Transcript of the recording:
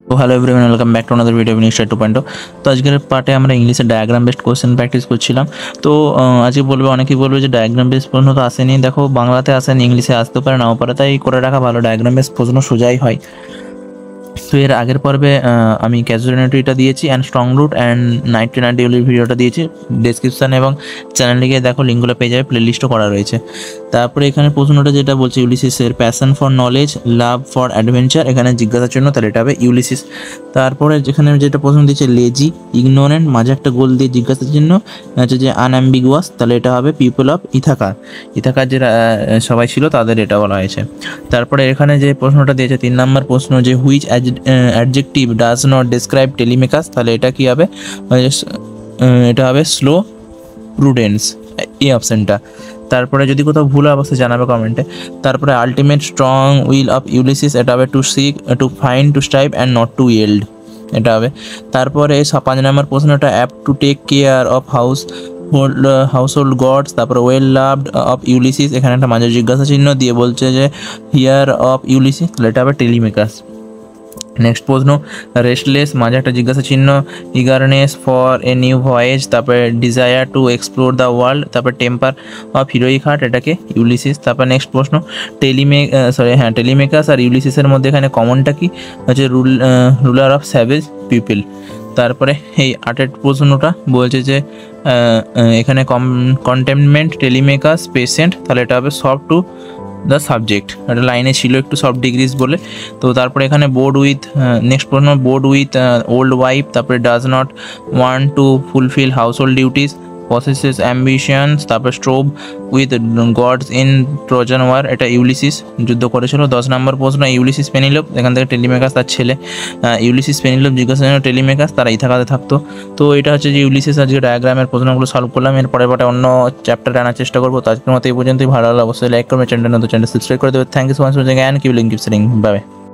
তো hello everyone, welcome back to another video নিশ্চয় 2.0। তো আজকের পার্টে আমরা ইংলিশে ডায়াগ্রাম বেসড কোশ্চেন প্র্যাকটিস করছিলাম। তো আজকে অনেকেই বলবে যে ডায়াগ্রাম বেসড প্রশ্ন তো আসেনি। দেখো, বাংলাতে আসেনি, ইংলিশে আসতে পারে নাও পারে, তাই করে রাখা ভালো। ডায়াগ্রাম বেসড প্রশ্ন সোজাই হয়। তো এর আগের পর্বে আমি ক্যাজুয়ালিটিটা দিয়েছি অ্যান্ড স্ট্রং রুট অ্যান্ড 1990 ভিডিওটা দিয়েছি। ডেসক্রিপশান এবং চ্যানেলে গিয়ে দেখো, লিঙ্কগুলো পেয়ে যাবে, প্লে লিস্টও করা রয়েছে। তারপরে এখানে প্রশ্নটা যেটা বলছে ইউলিসিসের passion for knowledge, love for adventure, এখানে জিজ্ঞাসার জন্য, তাহলে এটা হবে ইউলিসিস। তারপরে যেখানে যেটা প্রশ্ন দিচ্ছে লেজি, ইগনোরেন্ট, মাঝে একটা গোল দিয়ে জিজ্ঞাসার জন্য হচ্ছে যে আনঅ্যাম্বিগুয়াস, তাহলে এটা হবে পিপল অফ ইথাকার। ইথাকার যে সবাই ছিল তাদের এটা বলা হয়েছে। তারপরে এখানে যে প্রশ্নটা দিয়েছে 3 নম্বর প্রশ্ন, যে which adjective does not describe Telemachus, তাহলে এটা কি হবে? এটা হবে স্লো প্রুডেন্স, এই অপশানটা। তারপরে যদি কোথাও ভুল হয় অবশ্যই জানাবে কমেন্টে। তারপরে ultimate strong will of Ulysses, এটা হবে to seek, to find, to strive and not to yield, এটা হবে। তারপরে 5 নম্বর প্রশ্নটা apt to take care of household gods, তারপরে ওয়েল লাভড অফ ইউলিসিস, এখানে একটা মাঝে জিজ্ঞাসা চিহ্ন দিয়ে বলছে যে হিয়ার অফ ইউলিসিস, তাহলে এটা হবে টেলিমেকাস। নেক্সট প্রশ্ন রেস্টলেস, মাঝে একটা জিজ্ঞাসা চিহ্ন, eagerness for a new voice, তারপরে desire to explore the world, তারপরে টেম্পার অফ হিরোইক হার্ট, এটাকে ইউলিসিস। তারপর নেক্সট প্রশ্ন টেলিমেকাস আর ইউলিসিসের মধ্যে এখানে কমনটা কি? হচ্ছে রুলার অফ স্যাভেজ পিপল। তারপরে এই 8 প্রশ্নটা বলছে যে এখানে কন্টেনমেন্ট টেলিমেকাস পেশেন্ট, তাহলে এটা হবে সফট টু দ্য সাবজেক্ট, একটা লাইনে ছিল একটু সফট ডিগ্রিজ বলে। তো তারপরে এখানে বোর্ড উইথ, নেক্সট প্রশ্ন বোর্ড উইথ ওল্ড ওয়াইফ, তারপরে does not want to fulfil household duties, possesses ambitions, তারপর strove with gods in Trojan war, এটা ইউলিসিস যুদ্ধ করেছিল। 10 নম্বর প্রশ্ন ইউলিসিস পেনিলোপ, এখান থেকে টেলিমেকাস তার ছেলে ইউলিসিস পেনিলোপ জিজ্ঞাসা টেলিমেকাস তারা ইথাকাতে থাকতো। তো এটা হচ্ছে যে ইউলিসিস। আজকে ডায়াগ্রামের প্রশ্নগুলো সলভ করলাম। এর পরে অন্য চ্যাপ্টারে আনার চেষ্টা করবো। তো আজকের মতো এই পর্যন্তই। ভালো লাগলে অবশ্যই লাইক করবে, চ্যানেল সাবস্ক্রাইব করে দেবে। Thank you so much for watching and keep link keep setting. By.